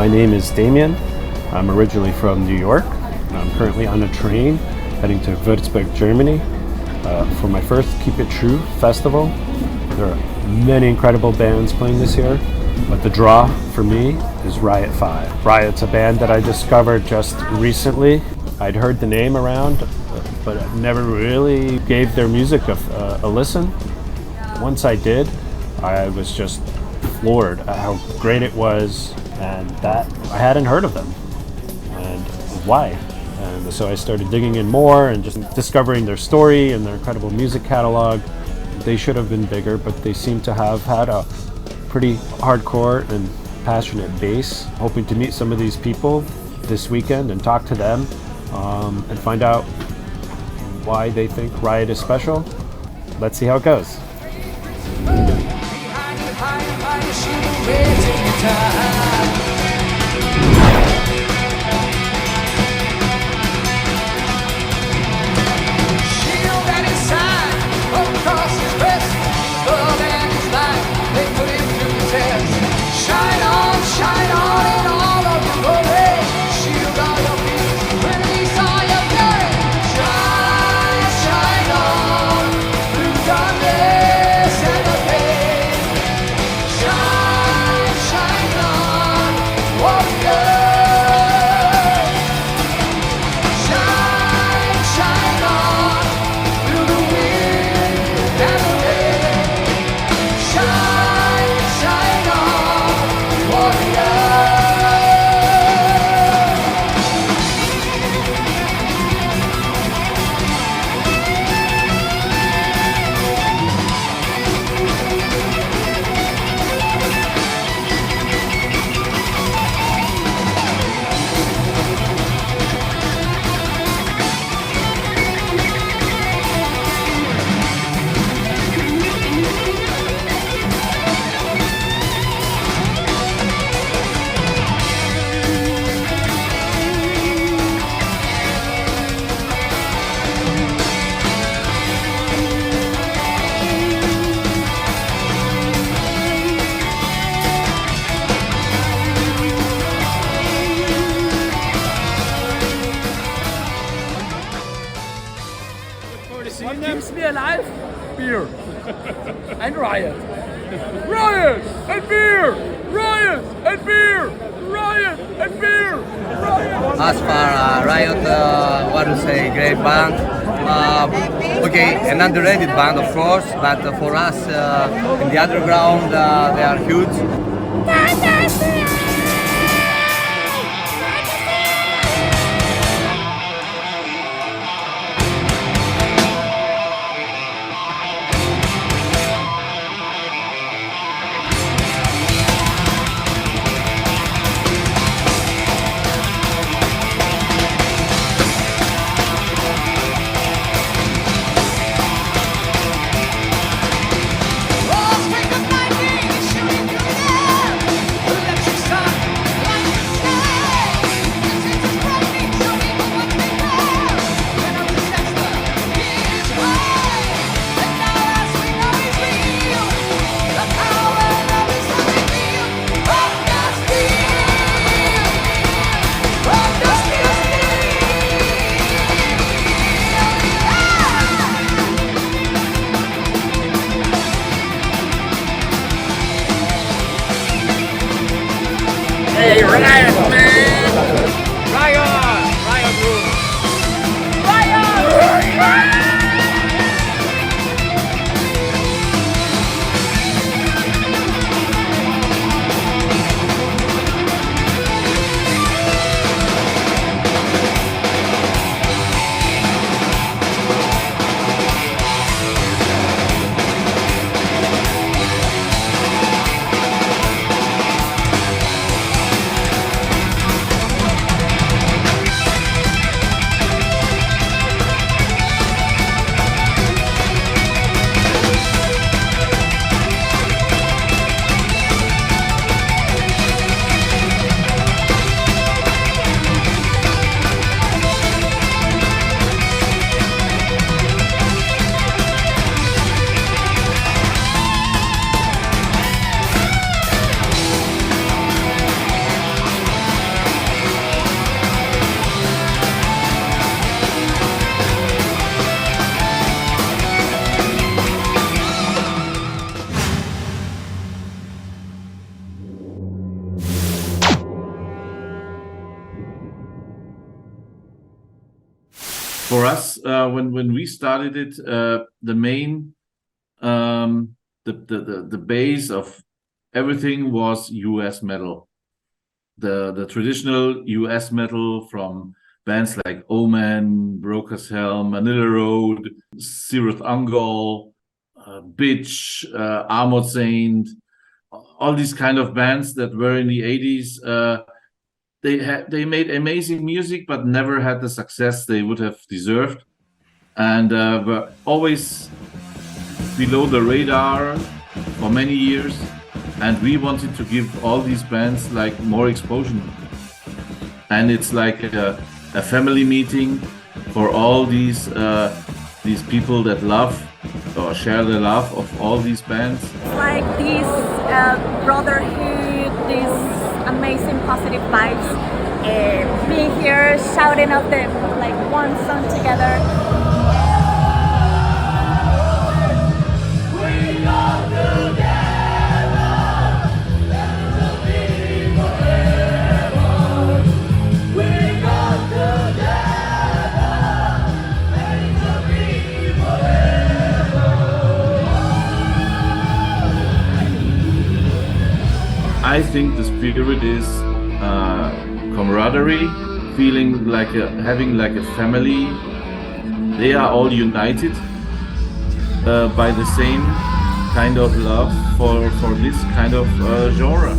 My name is Damien. I'm originally from New York. I'm currently on a train heading to Würzburg, Germany for my first Keep It True festival. There are many incredible bands playing this year, but the draw for me is Riot V. Riot's a band that I discovered just recently. I'd heard the name around, but I never really gave their music a listen. Once I did, I was just floored at how great it was, and that I hadn't heard of them, and why. And so I started digging in more and just discovering their story and their incredible music catalog. They should have been bigger, but they seem to have had a pretty hardcore and passionate base. Hoping to meet some of these people this weekend and talk to them and find out why they think Riot is special. Let's see how it goes. What keeps me alive? Beer. And Riot. Riot and beer! Riot and beer! Riot and beer! Riot! As for Riot, what to say, great band. Okay, an underrated band of course, but for us in the underground they are huge. For us, when we started it, the main the base of everything was US metal. The traditional US metal from bands like Omen, Broker's Helm, Manila Road, Siroth Ungol, Bitch, Armored Saint, all these kind of bands that were in the 80s. They made amazing music, but never had the success they would have deserved, and were always below the radar for many years. And we wanted to give all these bands like more exposure. And it's like a family meeting for all these people that love or share the love of all these bands. Like this brotherhood, these amazing positive vibes, being here, shouting out them like one song together. I think the spirit is camaraderie, feeling like having like a family. They are all united by the same kind of love for this kind of genre.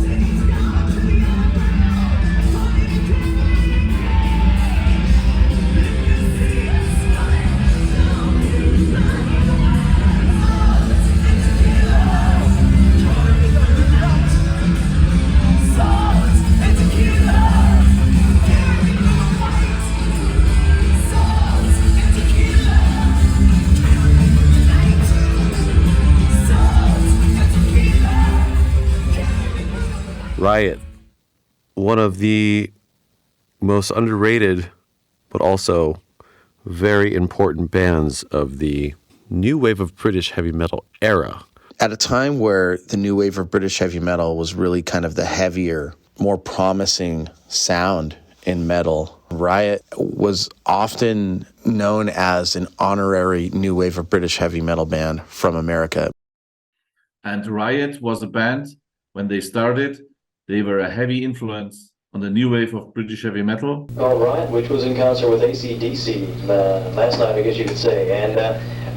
Riot, one of the most underrated, but also very important bands of the new wave of British heavy metal era. At a time where the new wave of British heavy metal was really kind of the heavier, more promising sound in metal, Riot was often known as an honorary new wave of British heavy metal band from America. And Riot was a band, when they started, they were a heavy influence on the new wave of British heavy metal. All right, which was in concert with AC/DC last night, I guess you could say. And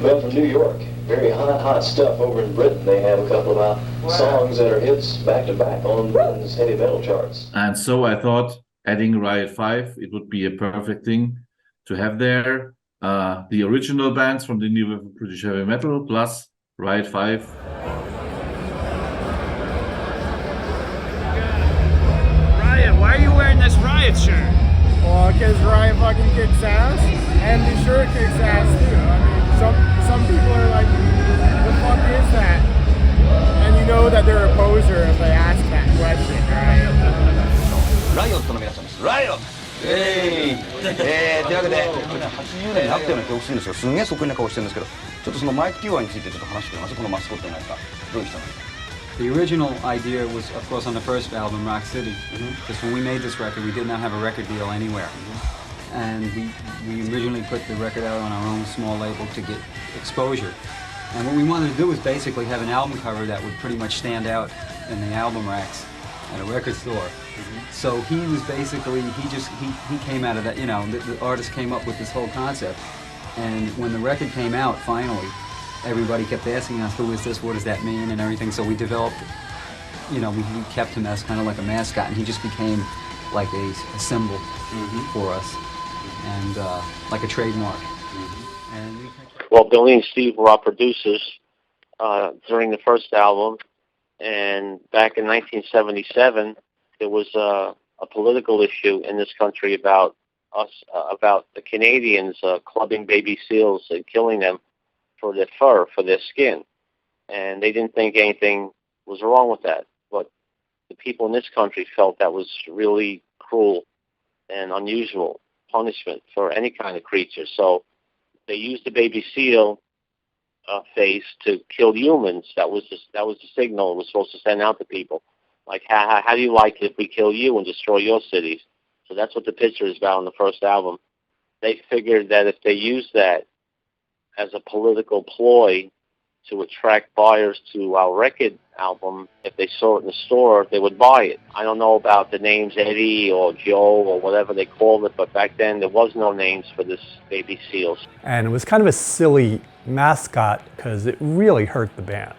well, from New York, very hot stuff over in Britain. They have a couple of songs that are hits back to back on Britain's heavy metal charts. And so I thought, adding Riot 5, it would be a perfect thing to have there. The original bands from the new wave of British heavy metal plus Riot 5. Why are you wearing this Riot shirt? Well, because Riot fucking kicks ass, and the shirt kicks ass too. I mean, some people are like, the fuck is that? And you know that they're a poser if they ask that question, right? Riot の皆さんです。Riot! というわけで、80年になったような気がするんですけど、すんげえそっくりな顔してるんですけど、ちょっとそのマイク・ティワーについてちょっと話してください。このマスコットになった。どういう人なんですか? The original idea was, of course, on the first album, Rock City, because when we made this record, we did not have a record deal anywhere. And we originally put the record out on our own small label to get exposure. And what we wanted to do was basically have an album cover that would pretty much stand out in the album racks at a record store. So he was basically, he came out of that, you know, the artist came up with this whole concept. And when the record came out, finally, everybody kept asking us, who is this, what does that mean, and everything. So we developed, you know, we kept him as kind of like a mascot, and he just became like a symbol for us, and like a trademark. And well, Billy and Steve were our producers during the first album, and back in 1977, there was a political issue in this country about the Canadians clubbing baby seals and killing them for their fur, for their skin. And they didn't think anything was wrong with that. But the people in this country felt that was really cruel and unusual punishment for any kind of creature. So they used the baby seal face to kill humans. That was the signal it was supposed to send out to people. Like, how do you like it if we kill you and destroy your cities? So that's what the picture is about on the first album. they figured that if they used that as a political ploy to attract buyers to our record album, if they saw it in the store, they would buy it. I don't know about the names Eddie or Joe or whatever they called it, but back then there was no names for this baby seals. And it was kind of a silly mascot because it really hurt the band.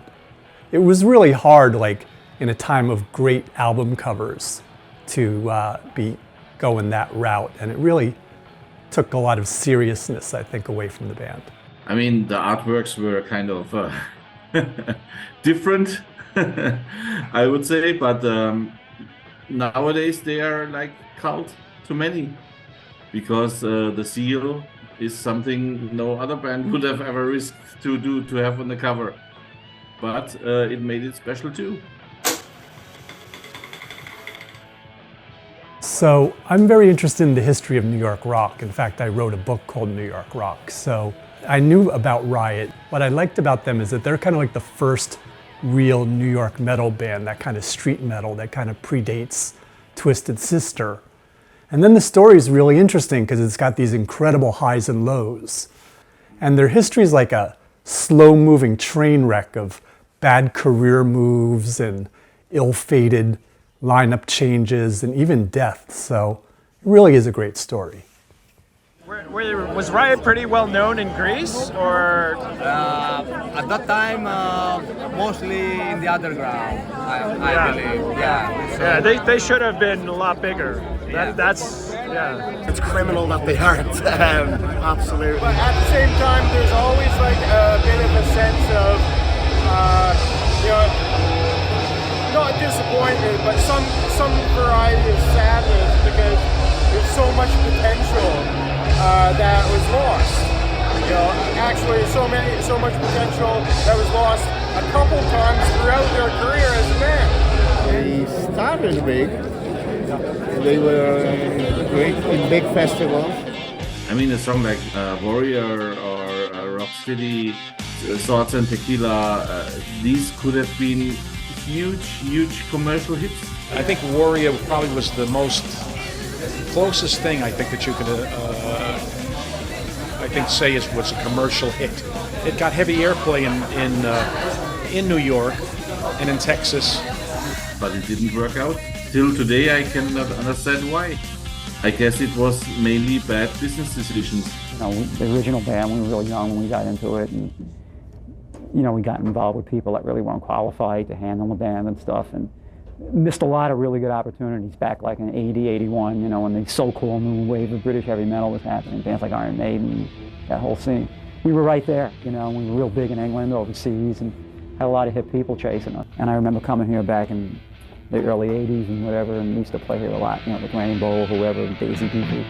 It was really hard, like in a time of great album covers, to be going that route, and it really took a lot of seriousness, I think, away from the band. I mean, the artworks were kind of different, I would say, but nowadays they are like cult to many, because the seal is something no other band would have ever risked to have on the cover, but it made it special too. So I'm very interested in the history of New York rock. In fact, I wrote a book called New York Rock. So I knew about Riot. What I liked about them is that they're kind of like the first real New York metal band, that kind of street metal that kind of predates Twisted Sister. And then the story is really interesting because it's got these incredible highs and lows. And their history is like a slow-moving train wreck of bad career moves and ill-fated lineup changes and even death. So it really is a great story. Was Riot pretty well known in Greece, or? At that time, mostly in the underground, I believe. Yeah. So. Yeah, they should have been a lot bigger. That's It's criminal that they aren't. Absolutely. But at the same time, there's always like a bit of a sense of, you know, not disappointment, but some variety of sadness because there's so much potential that was lost. You know, actually, so much potential that was lost a couple times throughout their career as a band. They started big. They were great in big festivals. I mean, a song like Warrior or Rock City, Swords and Tequila, these could have been huge commercial hits. I think Warrior probably was the most closest thing I think that you could say was a commercial hit. It got heavy airplay in New York and in Texas, but it didn't work out. Till today, I cannot understand why. I guess it was mainly bad business decisions. You know, the original band, we were really young when we got into it, and you know, we got involved with people that really weren't qualified to handle the band and stuff, and missed a lot of really good opportunities back like in 80, 81, you know, when the so-called new wave of British heavy metal was happening, bands like Iron Maiden, that whole scene. We were right there, you know, we were real big in England, overseas, and had a lot of hip people chasing us. And I remember coming here back in the early 80s and whatever, and we used to play here a lot, you know, with Rainbow, whoever, Daisy Dukes.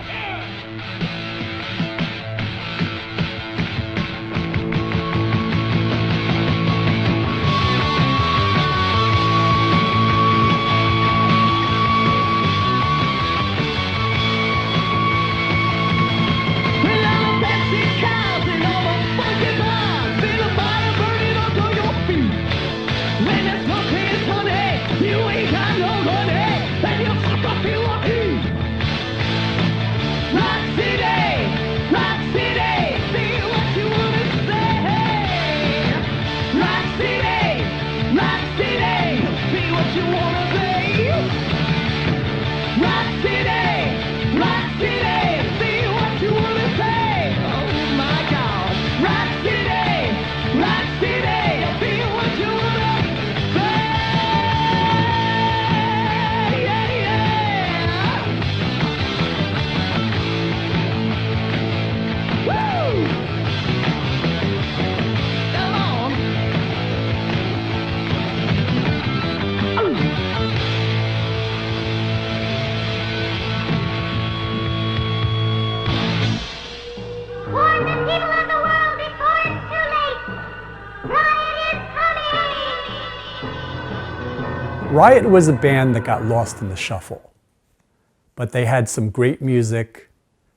Riot was a band that got lost in the shuffle, but they had some great music,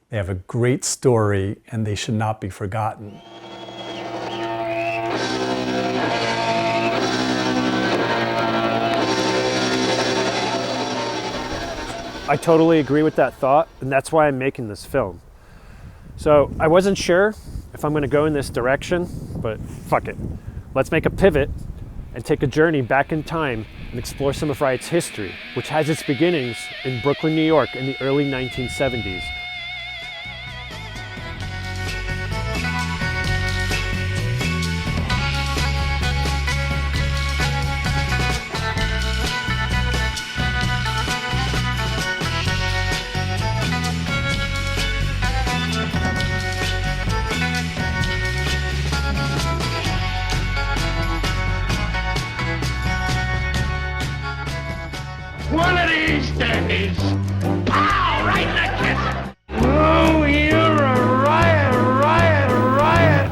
they have a great story, and they should not be forgotten. I totally agree with that thought, and that's why I'm making this film. So I wasn't sure if I'm going to go in this direction, but fuck it. Let's make a pivot and take a journey back in time and explore some of Riot's history, which has its beginnings in Brooklyn, New York in the early 1970s. One of these days, pow, right in the kiss. Oh, you're a riot, riot, riot.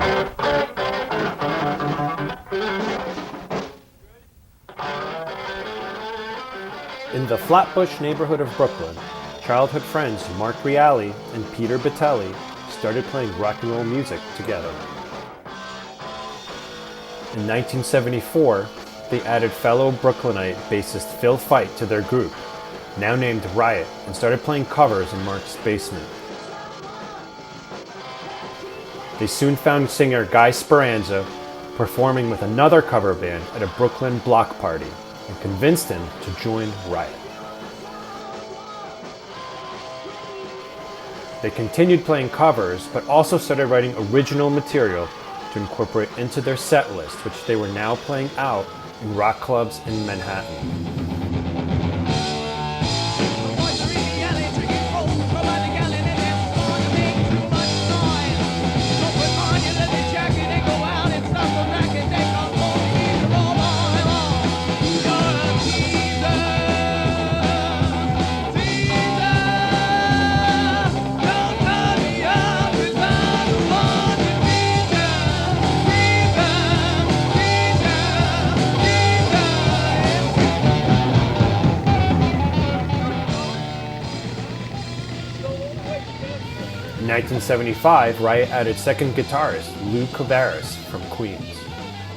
In the Flatbush neighborhood of Brooklyn, childhood friends Mark Reale and Peter Batelli started playing rock and roll music together. In 1974, they added fellow Brooklynite bassist Phil Feit to their group, now named Riot, and started playing covers in Mark's basement. They soon found singer Guy Speranza performing with another cover band at a Brooklyn block party and convinced him to join Riot. They continued playing covers, but also started writing original material to incorporate into their set list, which they were now playing out in rock clubs in Manhattan. In 1975, Riot added second guitarist Lou Cavaris from Queens.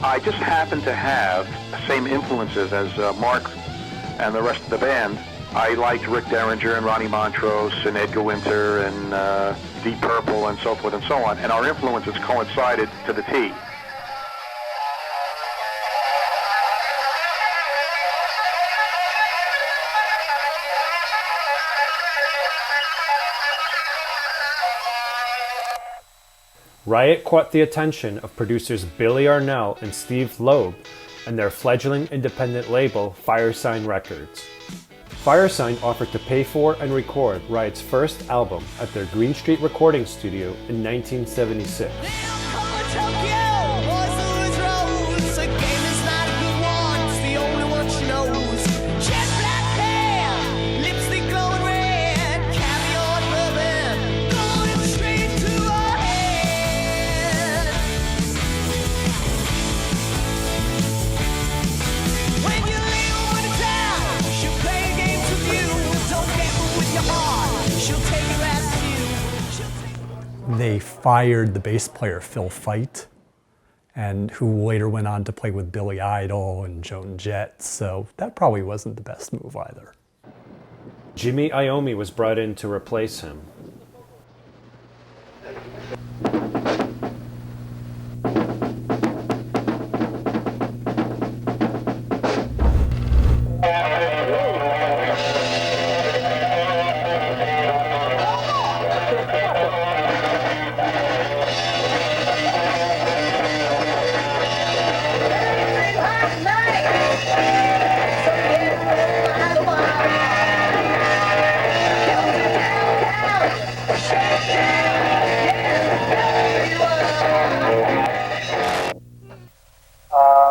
I just happened to have the same influences as Mark and the rest of the band. I liked Rick Derringer and Ronnie Montrose and Edgar Winter and Deep Purple and so forth and so on, and our influences coincided to the T. Riot caught the attention of producers Billy Arnell and Steve Loeb and their fledgling independent label Firesign Records. Firesign offered to pay for and record Riot's first album at their Green Street recording studio in 1976. They fired the bass player Phil Feit, and who later went on to play with Billy Idol and Joan Jett, so that probably wasn't the best move either. Jimmy Iommi was brought in to replace him.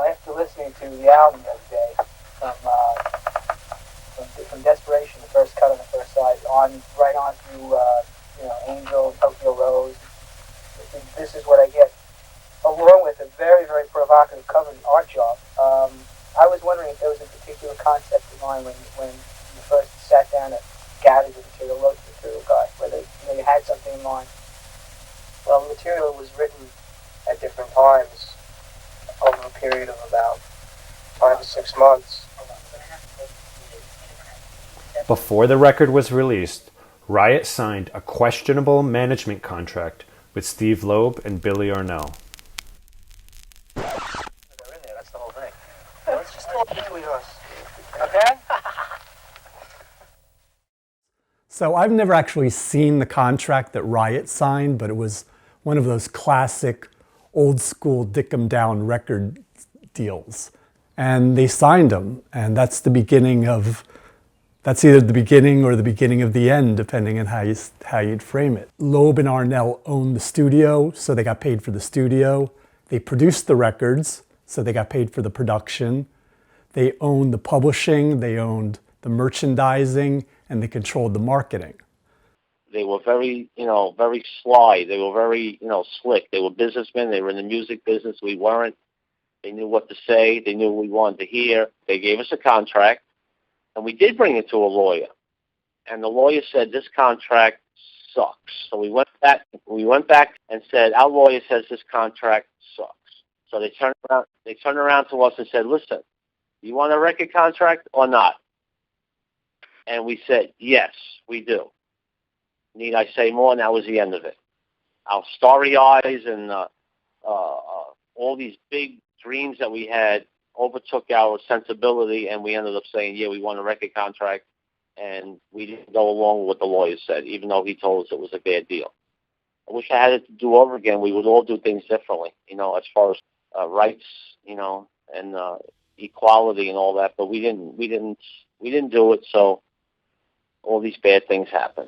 After listening to the album the other day, from Desperation, the first cut on the first side, right on through Angel, Tokyo Rose, this is what I get, along with a very, very provocative cover art job. I was wondering if there was a particular concept in mind when you first sat down and gathered the material, wrote the material, Guy, whether you had something in mind. Well, the material was written at different times over a period of about 5 to 6 months. Before the record was released, Riot signed a questionable management contract with Steve Loeb and Billy Arnell. They're in there, that's the whole thing. Let's just talk between us. Okay? So I've never actually seen the contract that Riot signed, but it was one of those classic old school dick 'em down record deals. And they signed them, and that's the beginning of, that's either the beginning or the beginning of the end, depending on how you'd frame it. Loeb and Arnell owned the studio, so they got paid for the studio. They produced the records, so they got paid for the production. They owned the publishing, they owned the merchandising, and they controlled the marketing. They were very, very sly. They were very, slick. They were businessmen. They were in the music business. We weren't. They knew what to say. They knew what we wanted to hear. They gave us a contract, and we did bring it to a lawyer. And the lawyer said, this contract sucks. So we went back and said, our lawyer says this contract sucks. So they turned around to us and said, listen, you want a record contract or not? And we said, yes, we do. Need I say more? And that was the end of it. Our starry eyes and all these big dreams that we had overtook our sensibility, and we ended up saying, yeah, we want a record contract, and we didn't go along with what the lawyer said, even though he told us it was a bad deal. I wish I had it to do over again. We would all do things differently, as far as rights, and equality and all that, but we didn't do it, so all these bad things happen.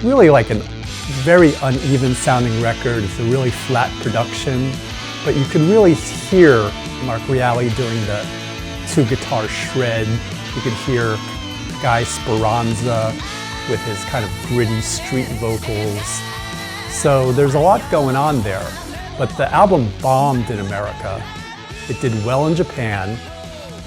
Really like a very uneven sounding record. It's a really flat production, but you could really hear Mark Reale doing the 2-guitar shred. You could hear Guy Speranza with his kind of gritty street vocals. So there's a lot going on there, but the album bombed in America. It did well in Japan,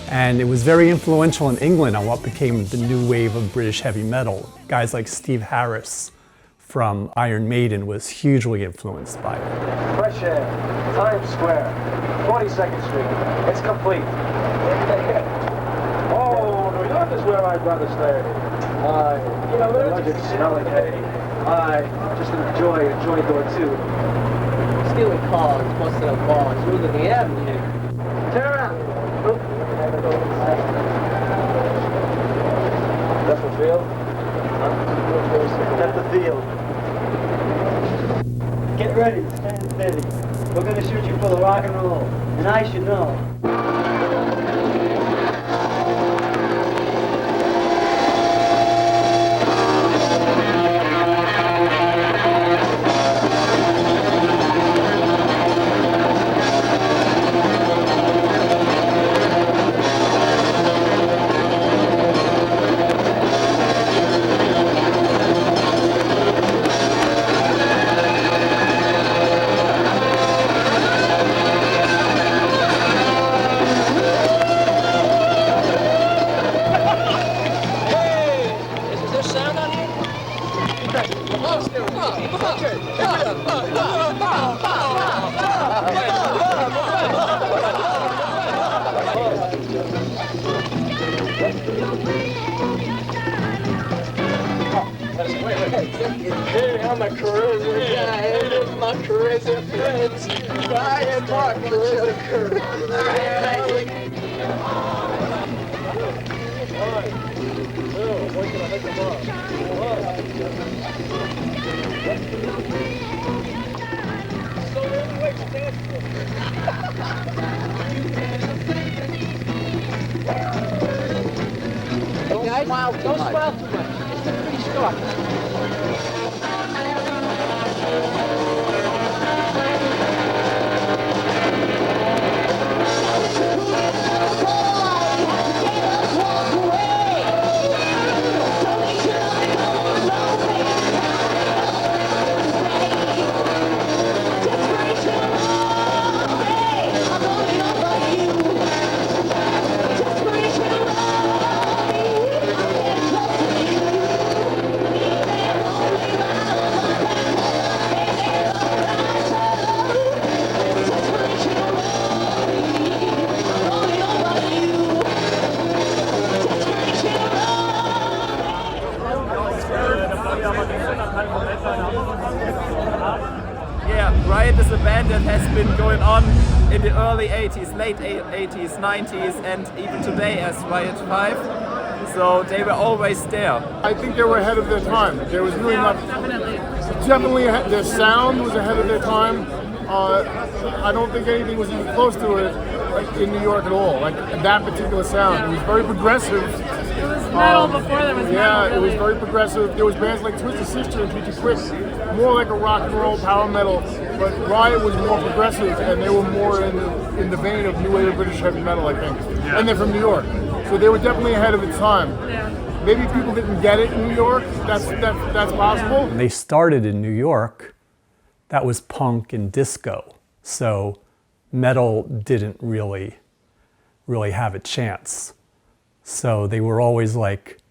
and it was very influential in England on what became the new wave of British heavy metal. Guys like Steve Harris from Iron Maiden was hugely influenced by it. Fresh Air, Times Square, 42nd Street. It's complete. Oh, New York is where I'd rather stay. The legends smelling hay. I just enjoy going too. Stealing cars, busting up bars, ruining the avenue. Turn around. That's the field? That's the field. Get ready, stand steady. We're gonna shoot you full of rock and roll, and I should know. Hey, I'm a crazy guy, and this is my crazy friends. I am my crazy Don't smile too much. It's a pretty strong. in the early 80s, late 80s, 90s, and even today as Riot 5. So they were always there. I think they were ahead of their time. There was really not... Definitely their sound was ahead of their time. I don't think anything was even close to it in New York at all. Like that particular sound. It was very progressive. It was metal before there was metal. Yeah, really. It was very progressive. There was bands like Twisted Sister and Future Quick, more like a rock and roll power metal. But Riot was more progressive, and they were more in the vein of new wave British heavy metal, I think. Yeah. And they're from New York, so they were definitely ahead of its time. Yeah. Maybe people didn't get it in New York. That's possible. When they started in New York, that was punk and disco, so metal didn't really have a chance. So they were always like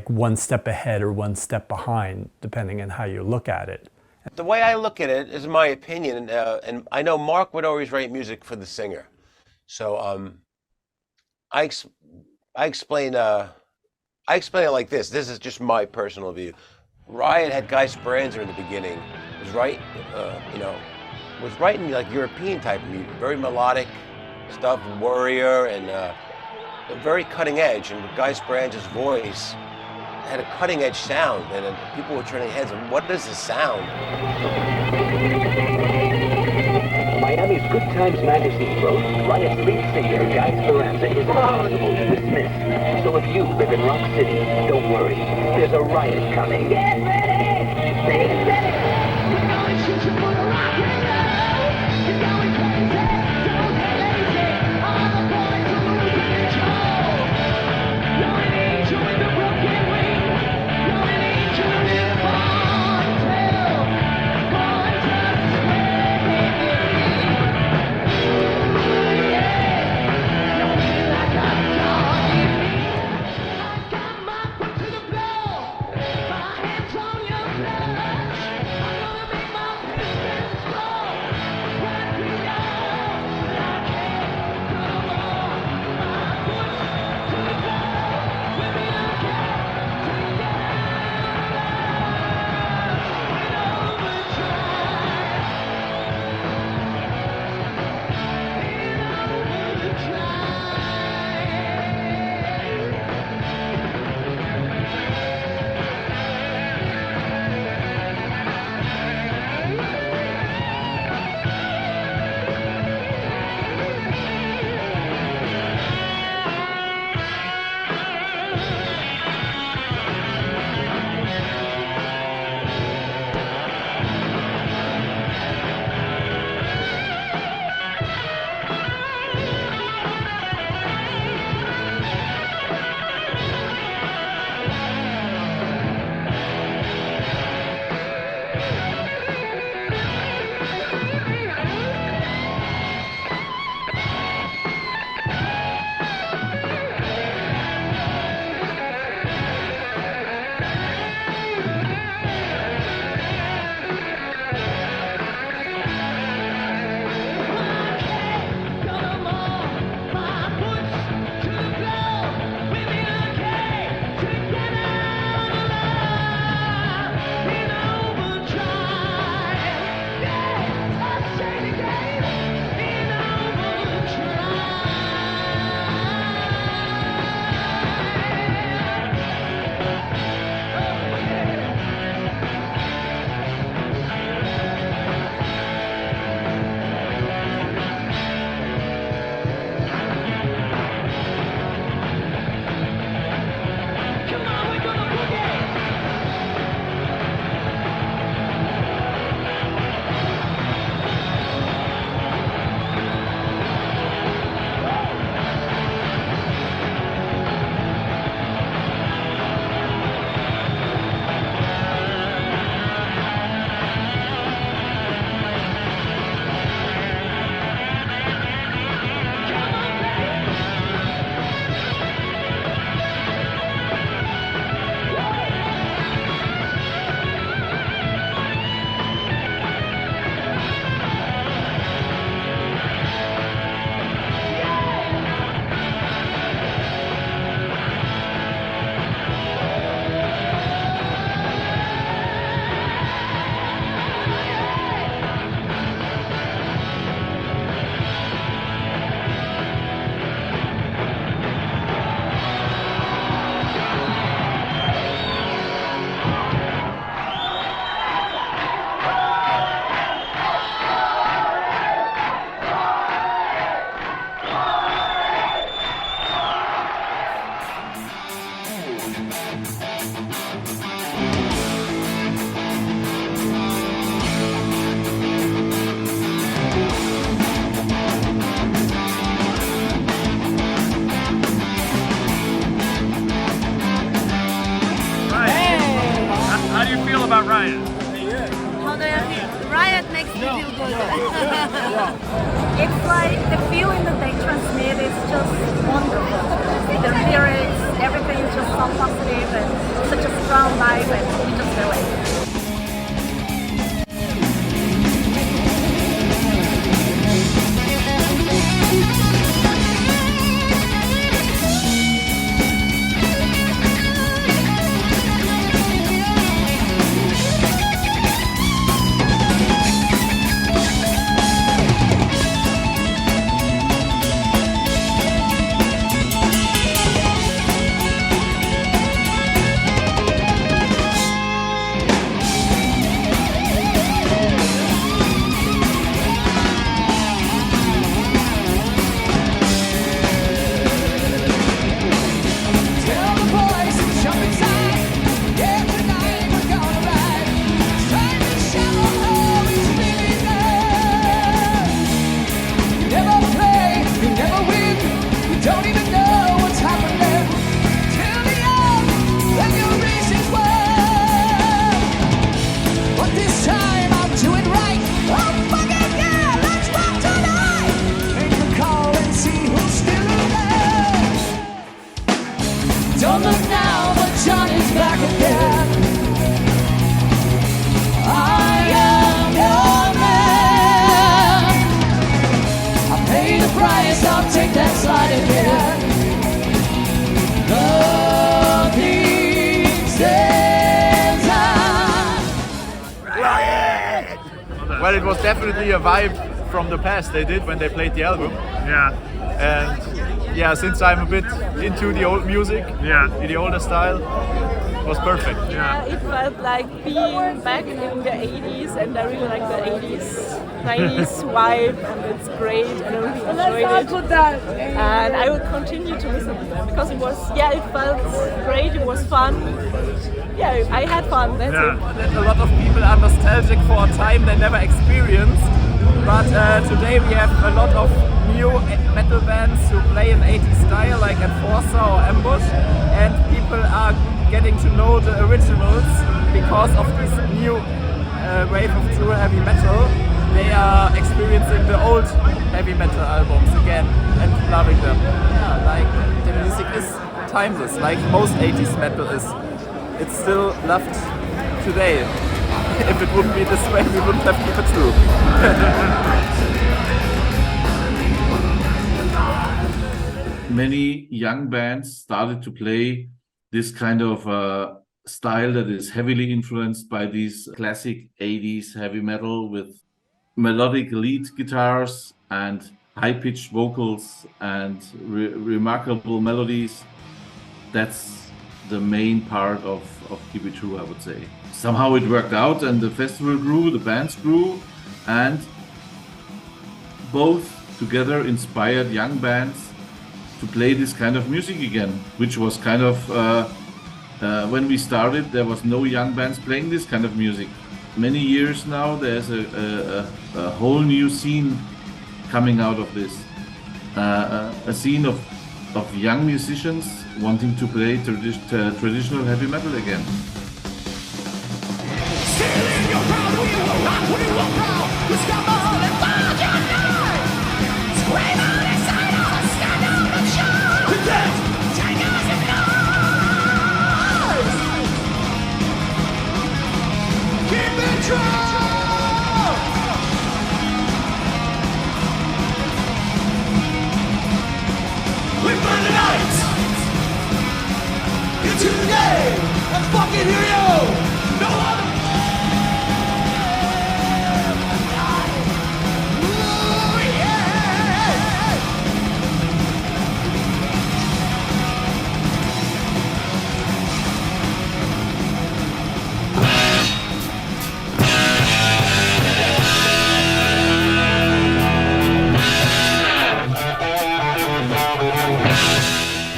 one step ahead or one step behind, depending on how you look at it. The way I look at it is my opinion, and I know Mark would always write music for the singer. So I explain it like this. This is just my personal view. Riot had Guy Speranza in the beginning. Was writing like European type of music, very melodic stuff, Warrior, and very cutting edge. And with Guy Speranza's voice had a cutting edge sound, and people were turning heads on what is this sound? Miami's Good Times magazine wrote, Riot's lead singer, Guy Speranza, is impossible to dismiss. So if you live in Rock City, don't worry. There's a riot coming. Get ready! Stay ready! We're going to shoot you for the rock and roll! You're going crazy! Don't get lazy! All the boys are moving and control! You're an angel in the broken wing! You're an angel in the born tale! Born just the feeling that they transmit is just wonderful. The lyrics, everything is just so positive and such a strong vibe, and you just feel it. Well, it was definitely a vibe from the past they did when they played the album. Yeah. And yeah, since I'm a bit into the old music, in the older style, it was perfect. Yeah, it felt like being back in the 80s, and I really like the 80s, 90s vibe, and it's great, and I really enjoyed it. And I will continue to listen to them because it was, it felt great, it was fun. Yeah, I had fun, that's it. A lot of people are nostalgic for a time they never experienced, but today we have a lot of new metal bands who play in 80s style like Enforcer or Ambush, and people are getting to know the originals because of this new wave of true heavy metal. They are experiencing the old heavy metal albums again and loving them. Yeah, like the music is timeless, like most 80s metal is. It's still loved today. If it wouldn't be this way, we wouldn't have Keep It True. Many young bands started to play this kind of style that is heavily influenced by these classic 80s heavy metal with melodic lead guitars and high-pitched vocals and remarkable melodies. That's the main part of Keep It True, I would say. Somehow it worked out and the festival grew, the bands grew, and both together inspired young bands to play this kind of music again, which was kind of, when we started, there was no young bands playing this kind of music. Many years now, there's a whole new scene coming out of this. A scene of young musicians wanting to play traditional heavy metal again. Today, and fucking hear you! No other. Ooh, yeah.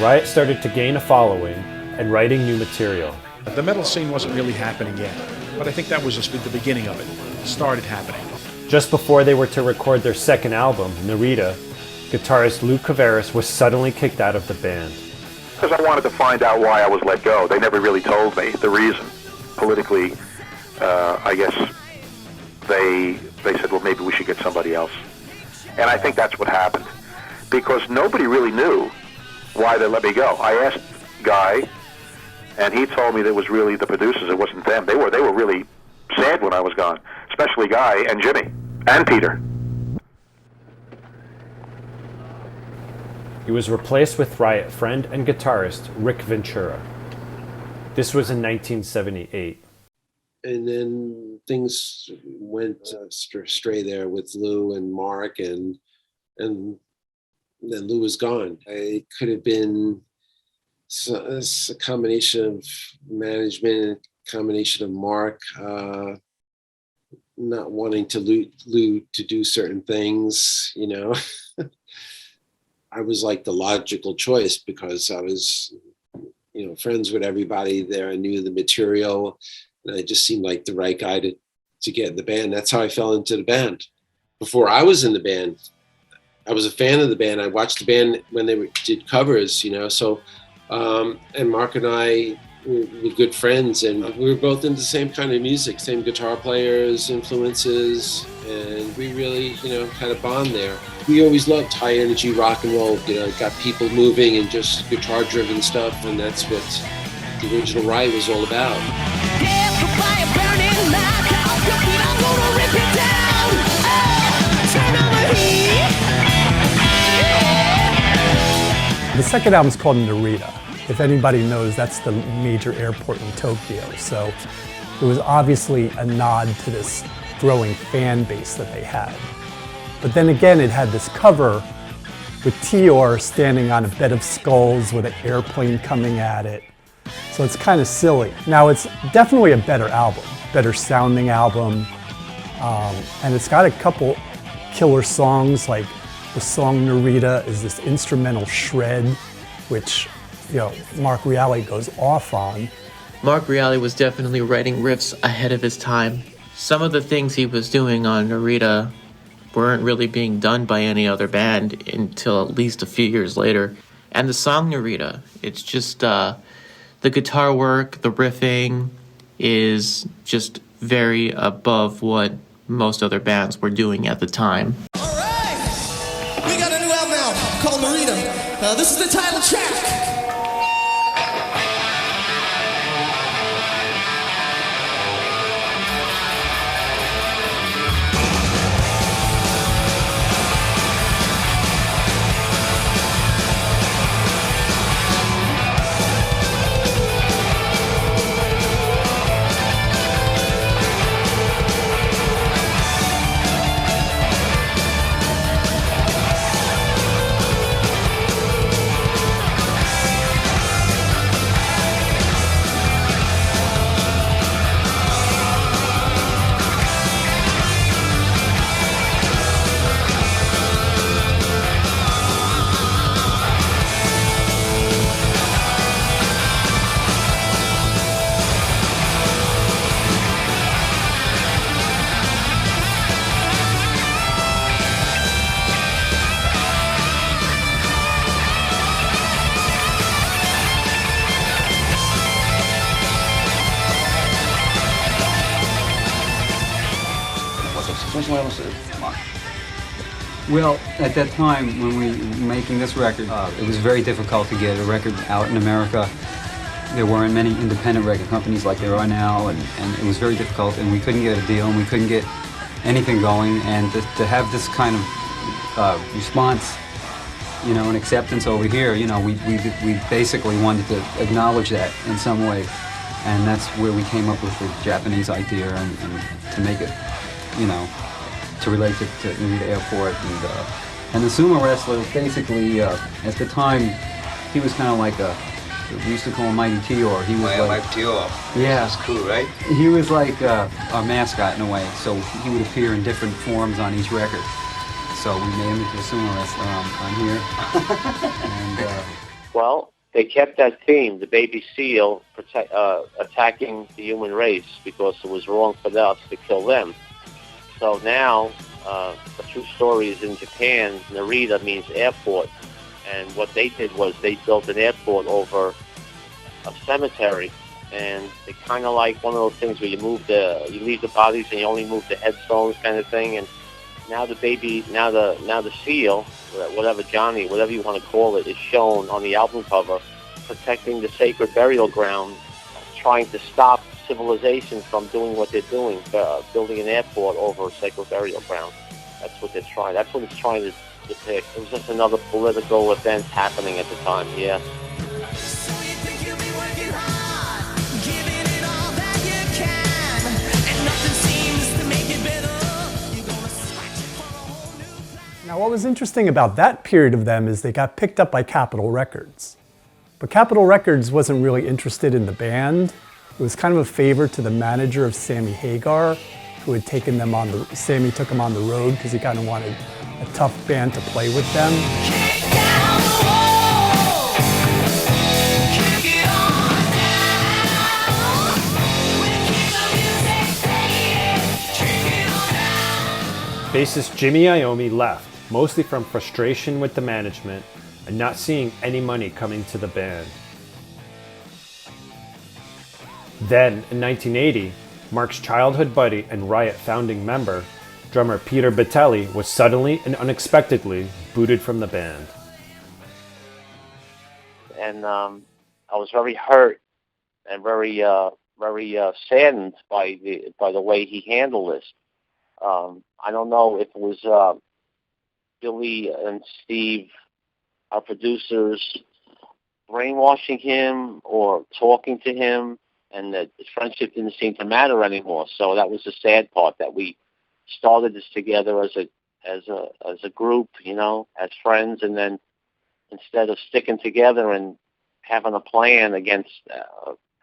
Riot started to gain a following and writing new material. The metal scene wasn't really happening yet, but I think that was just the beginning of it. It started happening. Just before they were to record their second album, Narita, guitarist Lou Caveras was suddenly kicked out of the band. Because I wanted to find out why I was let go. They never really told me the reason. Politically, I guess they said, well, maybe we should get somebody else. And I think that's what happened. Because nobody really knew why they let me go. I asked Guy, and he told me that it was really the producers, it wasn't them. They were really sad when I was gone, especially Guy and Jimmy, and Peter. He was replaced with Riot friend and guitarist Rick Ventura. This was in 1978. And then things went stray there with Lou and Mark, and then Lou was gone. It could have been a combination of management, combination of Mark not wanting to Lou to do certain things, you know. I was like the logical choice because I was, you know, friends with everybody there. I knew the material, and I just seemed like the right guy to get in the band. That's how I fell into the band. Before I was in the band, I was a fan of the band. I watched the band when they did covers, you know. So, and Mark and I were good friends, and we were both into the same kind of music, same guitar players, influences, and we really, you know, had a bond there. We always loved high energy rock and roll, you know, it got people moving and just guitar driven stuff, and that's what the original Riot was all about. The second album is called Narita. If anybody knows, that's the major airport in Tokyo. So it was obviously a nod to this growing fan base that they had. But then again, it had this cover with Tior standing on a bed of skulls with an airplane coming at it. So it's kind of silly. Now it's definitely a better album, better sounding album. And it's got a couple killer songs, like the song Narita is this instrumental shred, which, you know, Mark Reale goes off on. Mark Reale was definitely writing riffs ahead of his time. Some of the things he was doing on Narita weren't really being done by any other band until at least a few years later. And the song Narita, it's just the guitar work, the riffing is just very above what most other bands were doing at the time. We got a new album out called Narita. This is the title track. Well, at that time, when we were making this record, it was very difficult to get a record out in America. There weren't many independent record companies like there are now, and it was very difficult, and we couldn't get a deal, and we couldn't get anything going, and to have this kind of response, you know, and acceptance over here, you know, we basically wanted to acknowledge that in some way, and that's where we came up with the Japanese idea, and to make it, you know, to relate to Narita Airport, and the sumo wrestler basically at the time he was kind of like we used to call him Mighty Tior. He was like Tior. Yeah, that's cool, right? He was like our mascot in a way. So he would appear in different forms on each record. So we made him into a sumo wrestler on here. And, well, they kept that theme, the baby seal attacking the human race because it was wrong for us to kill them. So now, the true story is in Japan, Narita means airport. And what they did was they built an airport over a cemetery. And it's kind of like one of those things where you leave the bodies and you only move the headstones kind of thing. And now the seal, whatever Johnny, whatever you want to call it, is shown on the album cover, protecting the sacred burial ground, trying to stop civilization from doing what they're doing, building an airport over a sacred burial ground. That's what they're trying. That's what it's trying to depict. It was just another political event happening at the time. Yeah. Now, what was interesting about that period of them is they got picked up by Capitol Records. But Capitol Records wasn't really interested in the band. It was kind of a favor to the manager of Sammy Hagar, who had taken them on the, Sammy took him on the road because he kind of wanted a tough band to play with them. Bassist Jimmy Iommi left, mostly from frustration with the management and not seeing any money coming to the band. Then, in 1980, Mark's childhood buddy and Riot founding member, drummer Peter Battelli, was suddenly and unexpectedly booted from the band. And I was very hurt and very saddened by the way he handled this. I don't know if it was Billy and Steve, our producers, brainwashing him or talking to him, and that his friendship didn't seem to matter anymore. So that was the sad part, that we started this together as a group, you know, as friends, and then instead of sticking together and having a plan against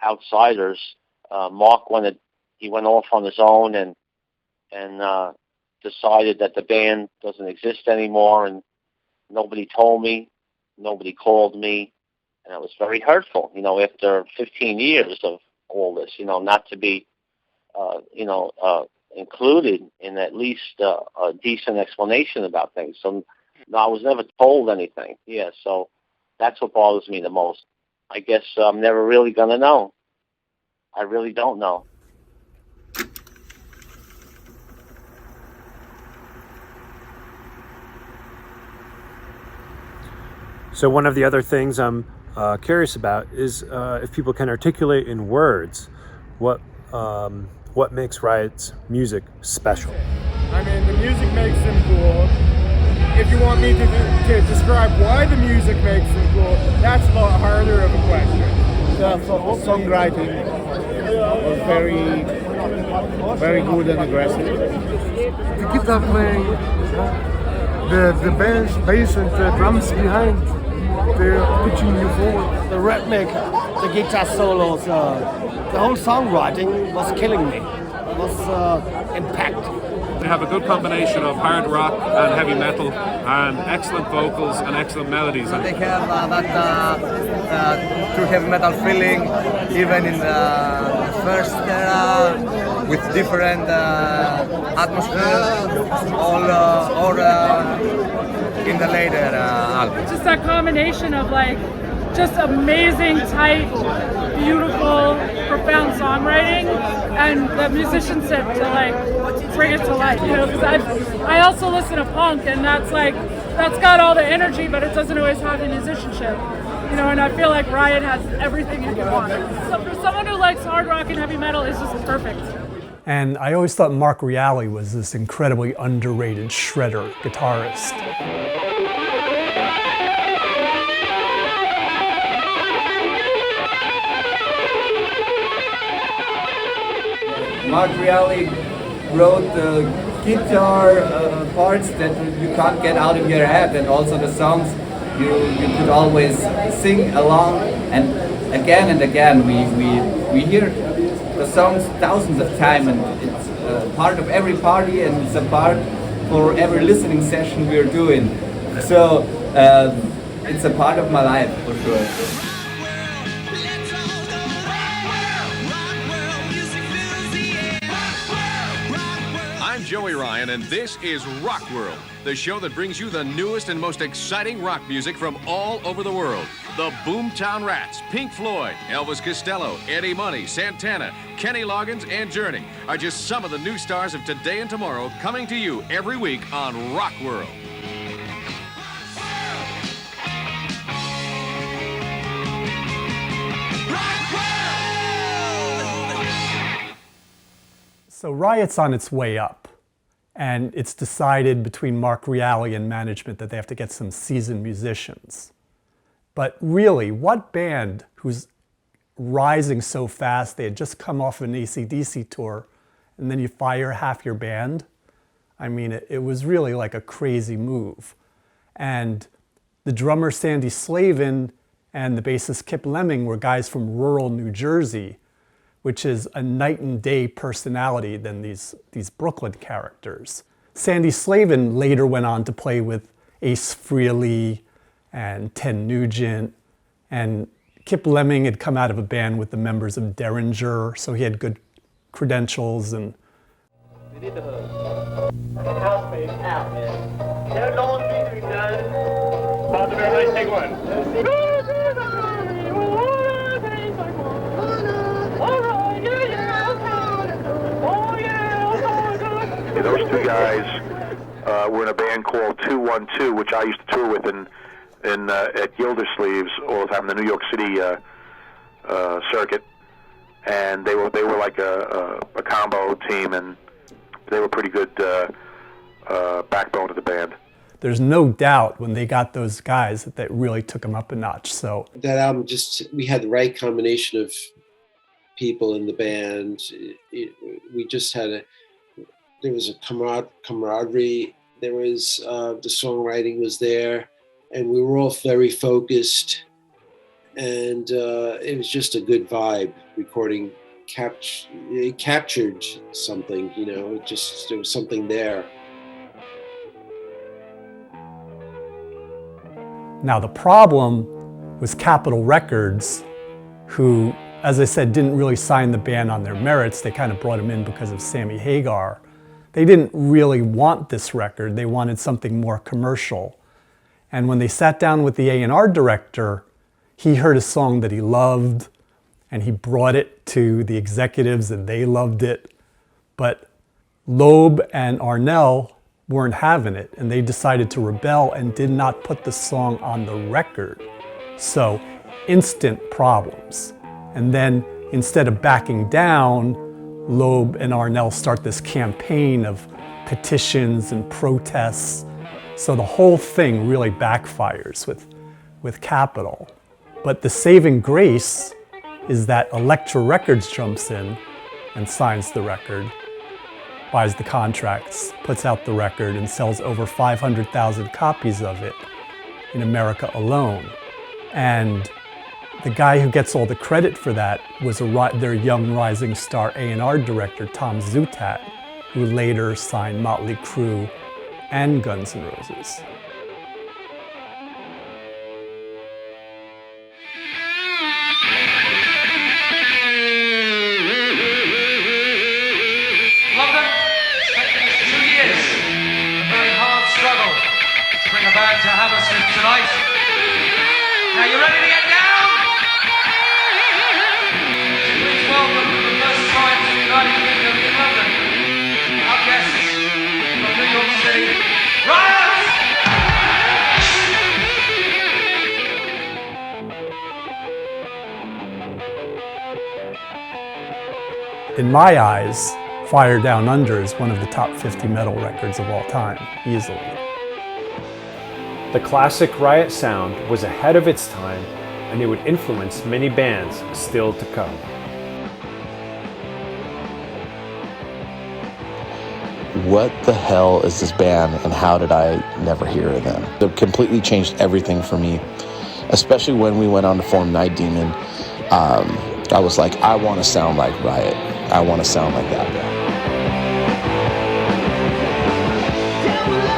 outsiders, Mark went off on his own and decided that the band doesn't exist anymore, and nobody told me, nobody called me, and it was very hurtful, you know, after 15 years of all this, you know, not to be, included in at least a decent explanation about things. So no, I was never told anything. Yeah, so that's what bothers me the most. I guess I'm never really going to know. I really don't know. So one of the other things I'm curious about is if people can articulate in words what makes Riot's music special. I mean, the music makes them cool. If you want me to describe why the music makes them cool, that's a lot harder of a question. The songwriting was very good and aggressive. The guitar playing, the bass and the drums behind, they're pitching you forward. The rhythmic, the guitar solos, the whole songwriting was killing me. It was impact. They have a good combination of hard rock and heavy metal, and excellent vocals and excellent melodies. They have that true heavy metal feeling, even in the first era, with different atmosphere, or in the later albums. Just that combination of like, just amazing, tight, beautiful, profound songwriting, and the musicians to like bring it to life. You know, because I also listen to punk, and that's got all the energy, but it doesn't always have the musicianship. You know, and I feel like Riot has everything you can want. So for someone who likes hard rock and heavy metal, it's just perfect. And I always thought Mark Reale was this incredibly underrated shredder guitarist. Mark Reale wrote the guitar parts that you can't get out of your head, and also the songs you could always sing along, and again we hear the songs thousands of times, and it's part of every party, and it's a part for every listening session we're doing. So it's a part of my life for sure. Joey Ryan, and this is RockWorld, the show that brings you the newest and most exciting rock music from all over the world. The Boomtown Rats, Pink Floyd, Elvis Costello, Eddie Money, Santana, Kenny Loggins, and Journey are just some of the new stars of today and tomorrow coming to you every week on RockWorld. So Riot's on its way up, and it's decided between Mark Reale and management that they have to get some seasoned musicians. But really, what band who's rising so fast, they had just come off an AC/DC tour, and then you fire half your band? I mean, it was really like a crazy move. And the drummer Sandy Slavin and the bassist Kip Lemming were guys from rural New Jersey, which is a night and day personality than these Brooklyn characters. Sandy Slavin later went on to play with Ace Frehley and Ted Nugent, and Kip Lemming had come out of a band with the members of Derringer, so he had good credentials. And House band out, man. No laundry done. About to be nice, take one. Those two guys were in a band called 212, which I used to tour with at Gildersleeves all the time in the New York City circuit, and they were like a combo team, and they were pretty good backbone of the band. There's no doubt when they got those guys that really took them up a notch. So that album we had the right combination of people in the band. We just had there was a camaraderie. There was the songwriting was there, and we were all very focused. And it was just a good vibe. Recording it captured something, you know. There was something there. now the problem was Capitol Records, who, as I said, didn't really sign the band on their merits. They kind of brought him in because of Sammy Hagar. They didn't really want this record. They wanted something more commercial. And when they sat down with the A&R director, he heard a song that he loved, and he brought it to the executives, and they loved it. But Loeb and Arnell weren't having it, and they decided to rebel and did not put the song on the record. So, instant problems. And then, instead of backing down, Loeb and Arnell start this campaign of petitions and protests. So the whole thing really backfires with Capitol. But the saving grace is that Elektra Records jumps in and signs the record, buys the contracts, puts out the record, and sells over 500,000 copies of it in America alone. And the guy who gets all the credit for that was their young rising star A&R director, Tom Zutaut, who later signed Motley Crue and Guns N' Roses. London, it's 2 years, a very hard struggle to bring a band to Hammersmith tonight. Now you ready to get down? Please welcome for the first time to the United Kingdom in London, our guests from New York City, Riot! In my eyes, Fire Down Under is one of the top 50 metal records of all time, easily. The classic Riot sound was ahead of its time, and it would influence many bands still to come. What the hell is this band, and how did I never hear of them? They completely changed everything for me, especially when we went on to form Night Demon. I was like, I want to sound like Riot. I want to sound like that band. Tequila.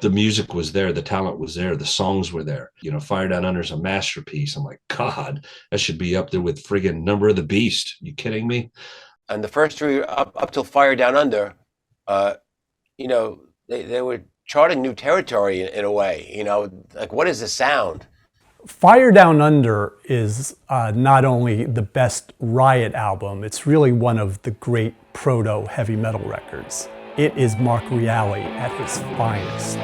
the music was there, the talent was there, the songs were there. You know, Fire Down Under is a masterpiece. I'm like, God, that should be up there with friggin' Number of the Beast. You kidding me? And the first three up till Fire Down Under, you know, they were charting new territory in a way. You know, like, what is the sound? Fire Down Under is not only the best Riot album, it's really one of the great proto-heavy metal records. It is Mark Reale at his finest.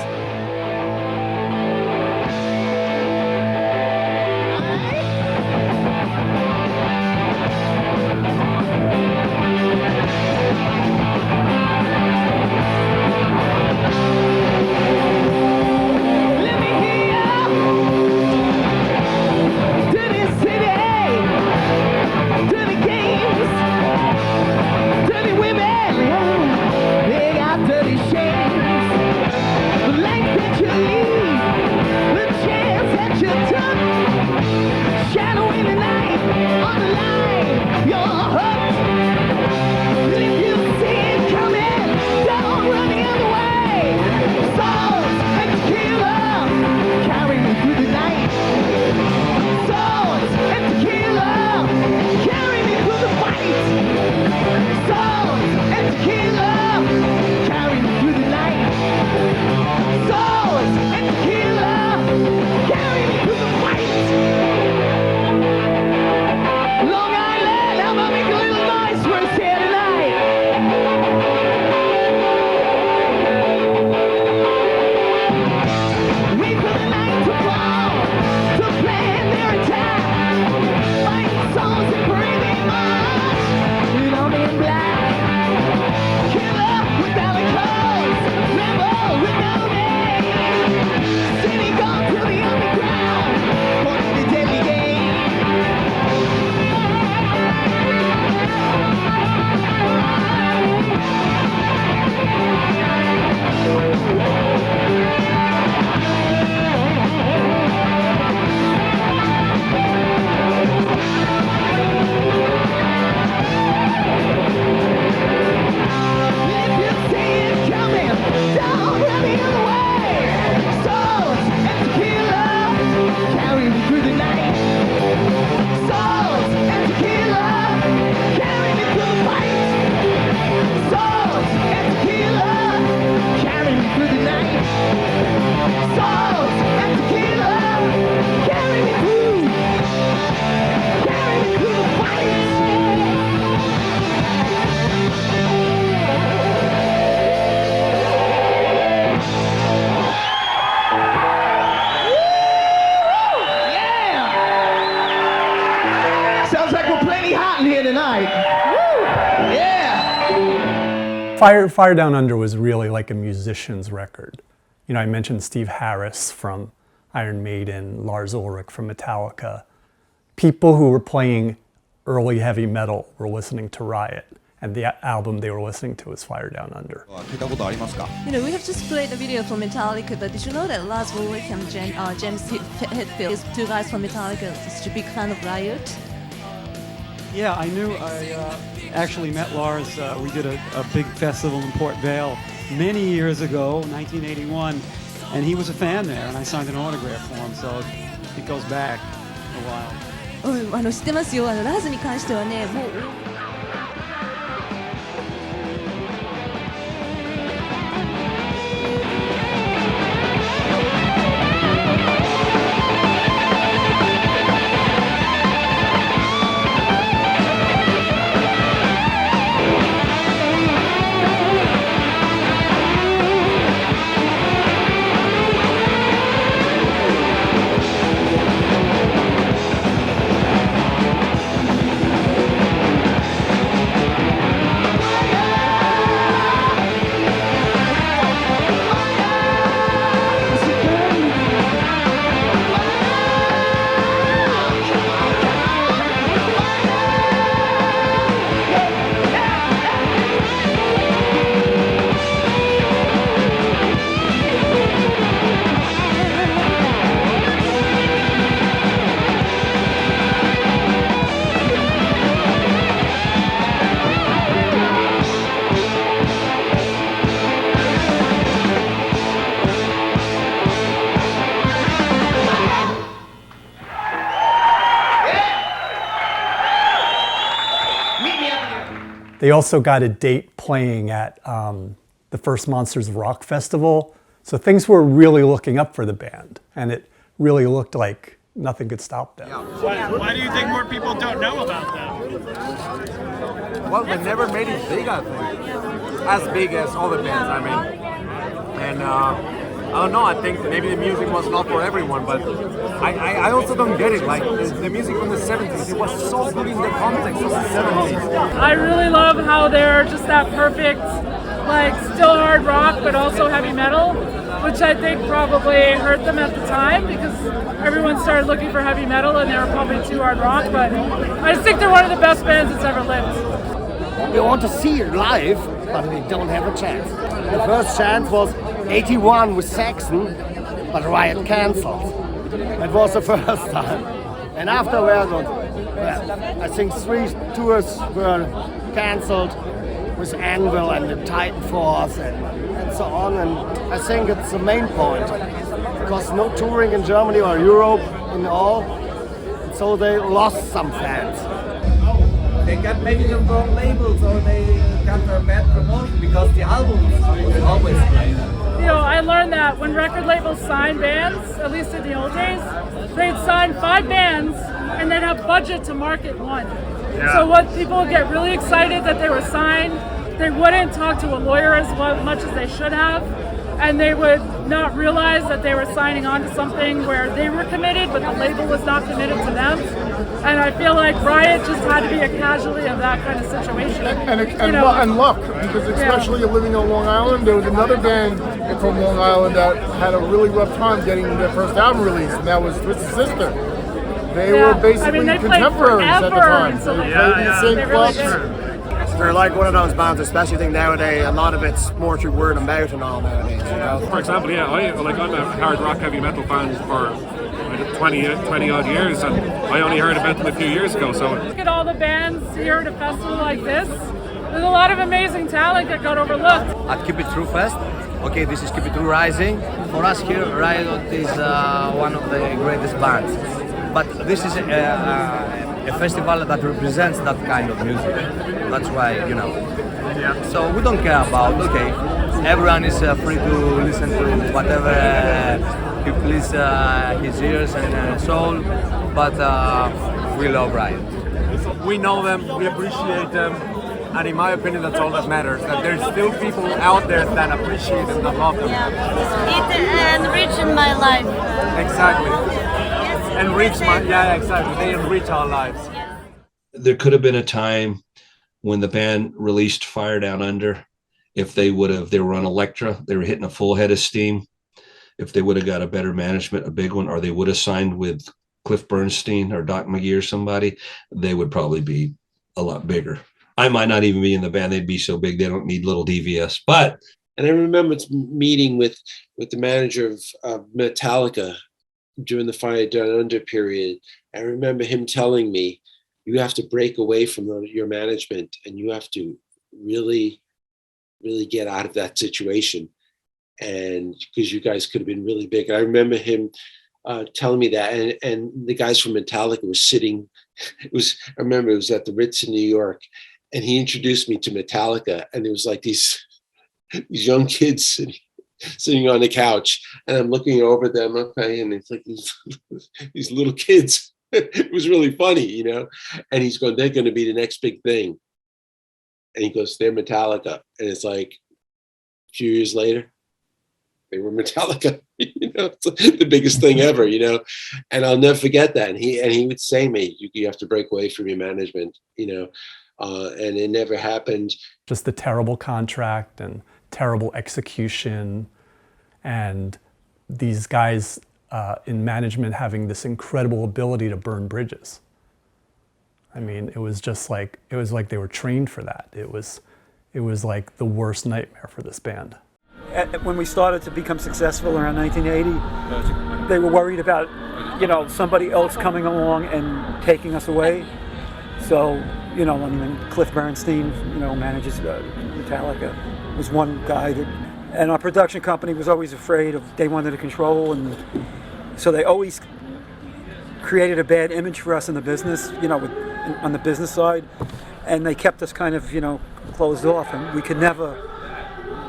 Fire Down Under was really like a musician's record. You know, I mentioned Steve Harris from Iron Maiden, Lars Ulrich from Metallica. People who were playing early heavy metal were listening to Riot, and the album they were listening to was Fire Down Under. You know, we have just played a video from Metallica, but did you know that Lars Ulrich and James Hetfield, these two guys from Metallica, are such a big fan of Riot? Yeah, I knew. I actually met Lars. We did a big festival in Port Vale many years ago, 1981, and he was a fan there, and I signed an autograph for him, so it goes back a while. 知ってますよ。ラーズに関してはね、もう。They also got a date playing at the first Monsters of Rock festival. So things were really looking up for the band, and it really looked like nothing could stop them. Why do you think more people don't know about them? Well, they never made it big, I think. As big as other bands, I mean. And I don't know, I think maybe the music was not for everyone, but I also don't get it. Like, the music from the 70s, it was so good in the context of the 70s. I really love how they're just that perfect, like, still hard rock, but also heavy metal, which I think probably hurt them at the time because everyone started looking for heavy metal and they were probably too hard rock, but I just think they're one of the best bands that's ever lived. They want to see it live, but they don't have a chance. The first chance was 81 with Saxon, but Riot cancelled. That was the first time. And afterwards, well, I think 3 tours were cancelled with Anvil and the Titan Force and so on. And I think it's the main point, because no touring in Germany or Europe in all, and so they lost some fans. They got maybe the wrong labels, or they got a bad promotion because the albums are always great. You know, I learned that when record labels sign bands, at least in the old days, they'd sign 5 bands and they'd have budget to market 1. Yeah. So what people would get really excited that they were signed, they wouldn't talk to a lawyer as much as they should have, and they would not realize that they were signing on to something where they were committed, but the label was not committed to them. And I feel like Riot just had to be a casualty of that kind of situation. And luck, because especially living on Long Island, there was another band from Long Island that had a really rough time getting their first album released, and that was Twisted Sister. They were basically contemporaries at the time. They played in the same clubs. They're like one of those bands, especially I think nowadays, a lot of it's more through word of mouth and all nowadays, you know? For example, yeah, I'm a hard rock heavy metal fan for 20 odd years, and I only heard about them a few years ago. So look at all the bands here at a festival like this. There's a lot of amazing talent that got overlooked. At Keep It True Fest, okay, this is Keep It True Rising. For us here, Riot is one of the greatest bands. But this is a festival that represents that kind of music. That's why, you know. Yeah. So we don't care about, okay, everyone is free to listen to whatever he please his ears and soul, but we love Riot. We know them, we appreciate them, and in my opinion, that's all that matters. That there's still people out there that appreciate them, that love them. Yeah. It enriched my life. Exactly. Exactly. They enrich our lives. There could have been a time when the band released Fire Down Under. If they were on Elektra, they were hitting a full head of steam. If they would have got a better management, a big one, or they would have signed with Cliff Bernstein or Doc McGee or somebody, they would probably be a lot bigger. I might not even be in the band. They'd be so big they don't need little DVS. And I remember meeting with the manager of Metallica during the Fire Down Under period. I remember him telling me, you have to break away from your management and you have to really, really get out of that situation. And because you guys could have been really big. I remember him telling me that, and the guys from Metallica were sitting, I remember it was at the Ritz in New York, and he introduced me to Metallica, and there was like these young kids sitting on the couch, and I'm looking over them, okay, and it's like these little kids. It was really funny, you know, and he's going, they're going to be the next big thing. And he goes, they're Metallica. And it's like a few years later, they were Metallica, you know, it's the biggest thing ever, you know, and I'll never forget that. And he would say to me, you have to break away from your management, you know, and it never happened. Just the terrible contract and terrible execution, and these guys in management having this incredible ability to burn bridges. I mean, it was like they were trained for that. It was like the worst nightmare for this band. When we started to become successful around 1980, they were worried about, you know, somebody else coming along and taking us away. So, you know, I mean, Cliff Bernstein, you know, manages Metallica, was one guy that, and our production company was always afraid of, they wanted to control, and so they always created a bad image for us in the business, you know, on the business side. and they kept us kind of, you know, closed off, and we could never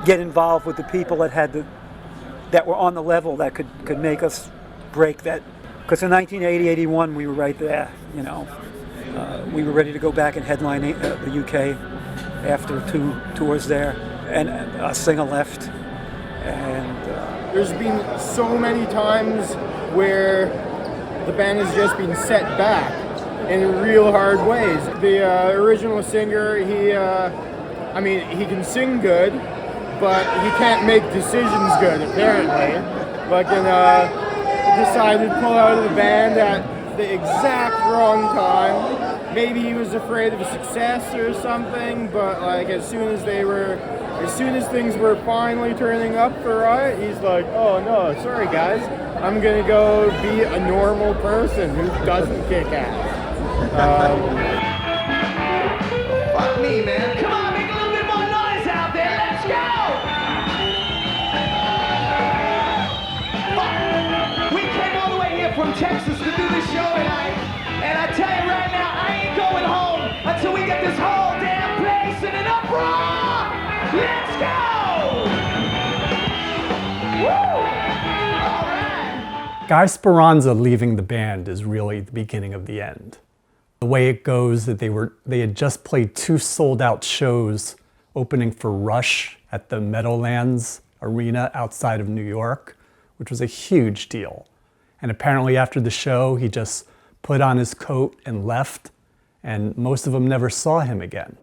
get involved with the people that were on the level that could make us break that. Because in 1980, 81, we were right there, you know. We were ready to go back and headline the UK after 2 tours there, and a singer left. And there's been so many times where the band has just been set back in real hard ways. The original singer, I mean, he can sing good, but he can't make decisions good, apparently. Fucking decided to pull out of the band at the exact wrong time. Maybe he was afraid of success or something, but like as soon as things were finally turning up for Riot, he's like, oh no, sorry guys, I'm gonna go be a normal person who doesn't kick ass. Fuck me, man. Come on, make a little bit more noise out there. Let's go! Fuck. We came all the way here from Texas to do this show tonight, and I tell you right now, I ain't going home until we get this whole damn place in an uproar. Let's go! Woo! All right. Guy Speranza leaving the band is really the beginning of the end. The way it goes that they had just played 2 sold-out shows opening for Rush at the Meadowlands Arena outside of New York, which was a huge deal. And apparently after the show, he just put on his coat and left, and most of them never saw him again.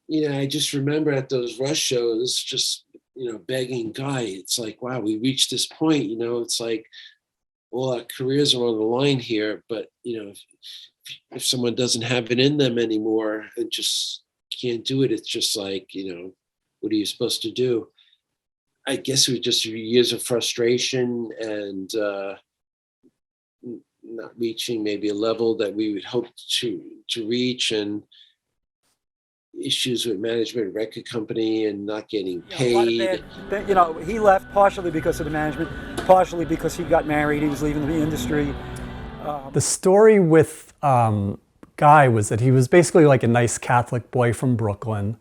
You know, I just remember at those Rush shows, just, you know, begging Guy, it's like, wow, we reached this point, you know, it's like, all our careers are on the line here, but, you know, if someone doesn't have it in them anymore and just can't do it, it's just like, you know, what are you supposed to do? I guess it was just years of frustration and not reaching maybe a level that we would hope to reach, and issues with management, record company, and not getting paid. You know, he left partially because of the management, partially because he got married, he was leaving the industry. The story with Guy was that he was basically like a nice Catholic boy from Brooklyn,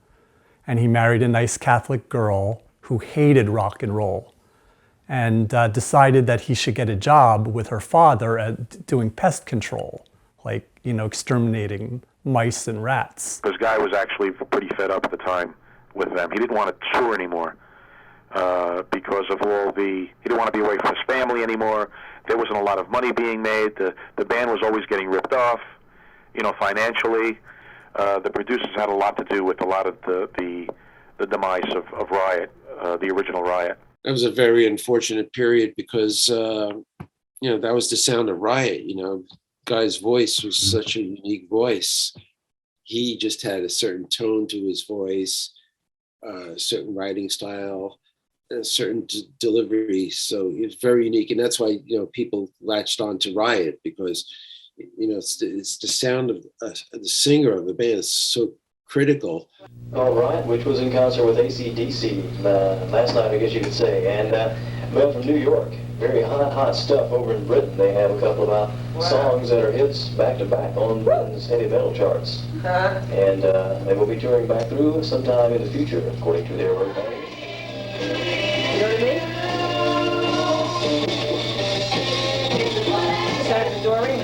and he married a nice Catholic girl who hated rock and roll, and decided that he should get a job with her father at doing pest control, like, you know, exterminating mice and rats. Because Guy was actually pretty fed up at the time with them. He didn't want to tour anymore because of he didn't want to be away from his family anymore. There wasn't a lot of money being made. The band was always getting ripped off, you know, financially. The producers had a lot to do with a lot of the demise of Riot, the original Riot. That was a very unfortunate period because, you know, that was the sound of Riot, you know. Guy's voice was such a unique voice. He just had a certain tone to his voice, a certain writing style, a certain delivery. So it was very unique. And that's why, you know, people latched on to Riot because, you know, it's the sound of the singer of the band is so critical. All right, which was in concert with AC/DC last night, I guess you could say. And well, from New York, very hot stuff over in Britain. They have a couple of songs that are hits back to back on Britain's heavy metal charts. And they will be touring back through sometime in the future, according to their webpage. You know what I mean? Start the doorway.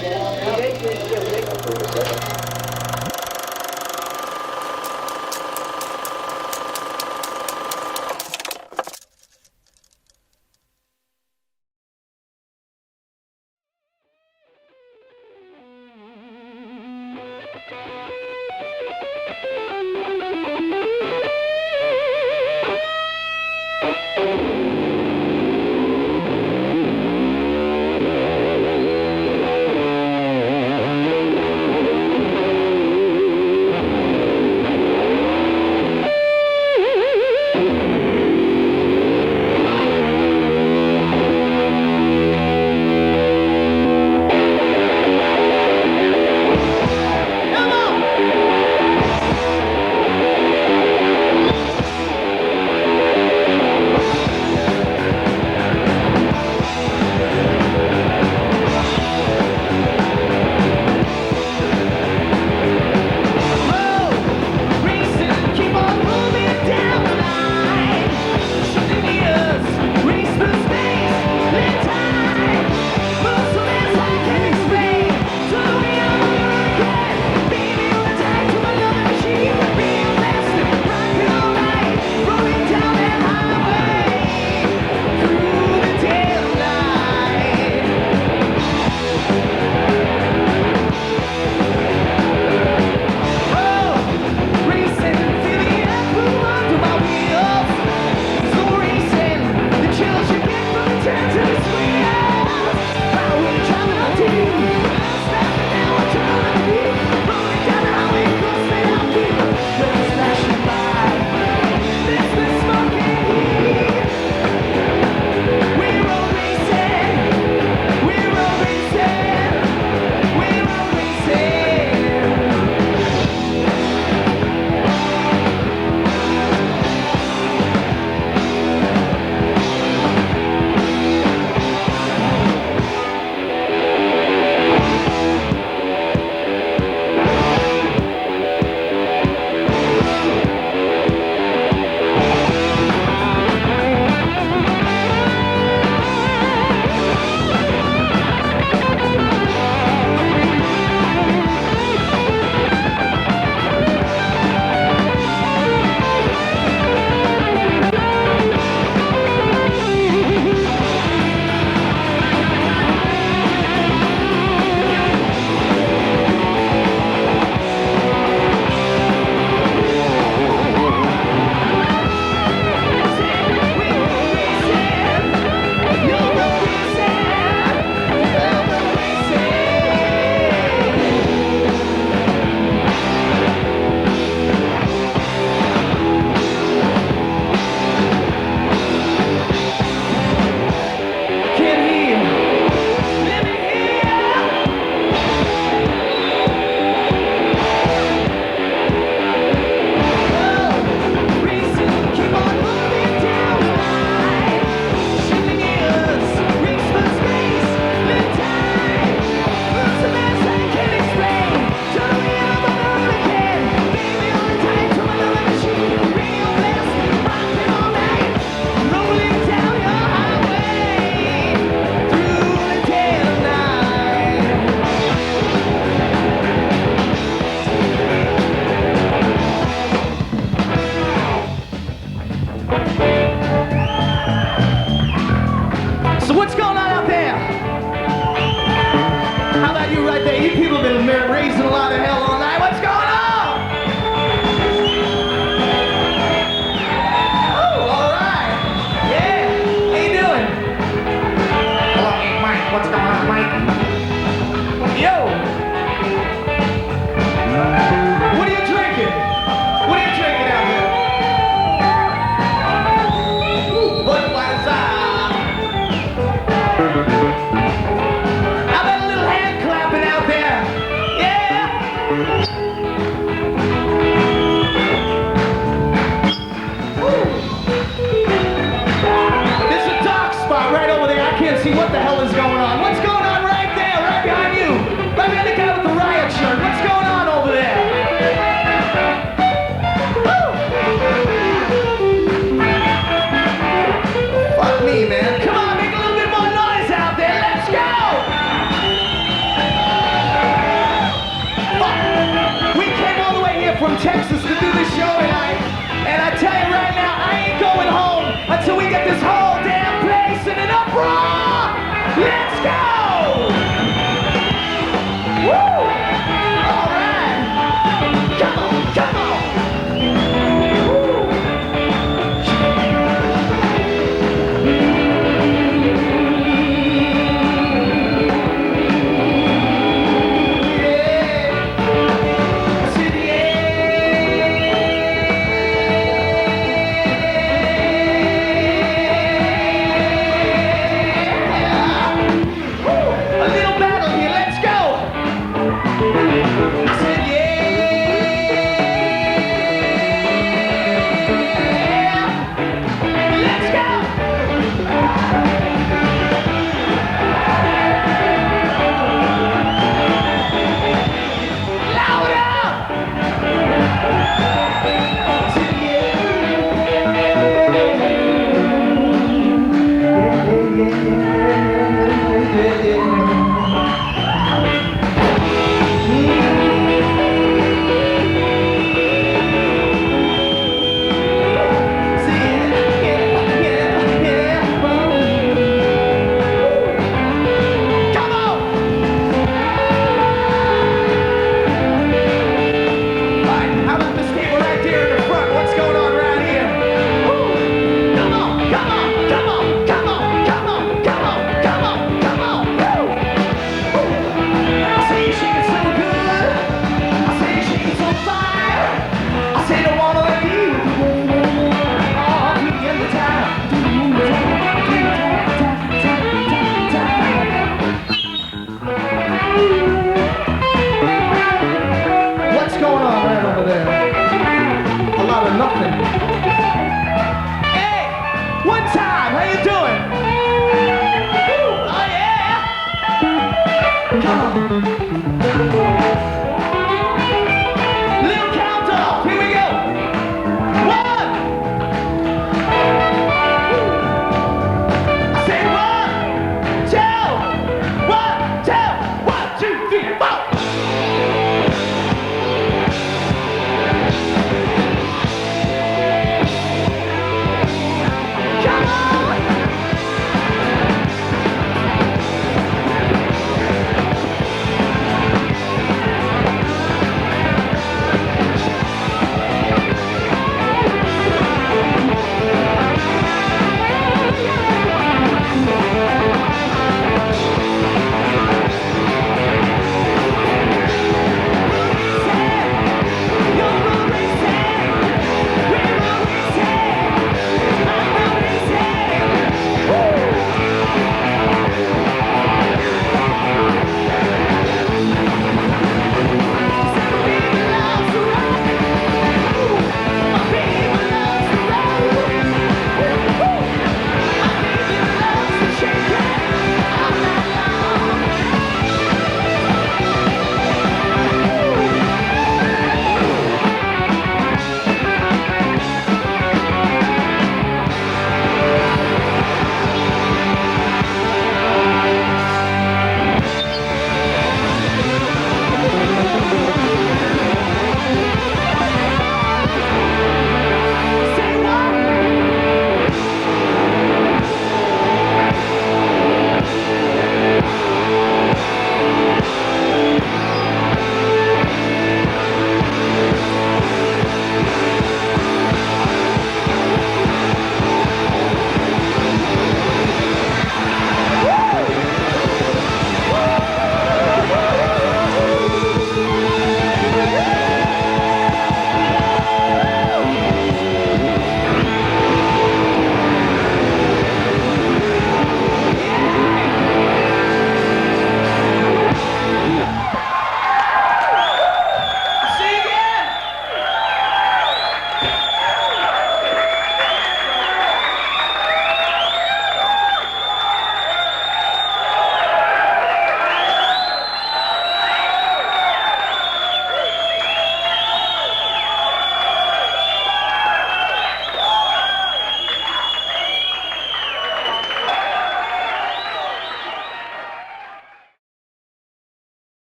Thank you.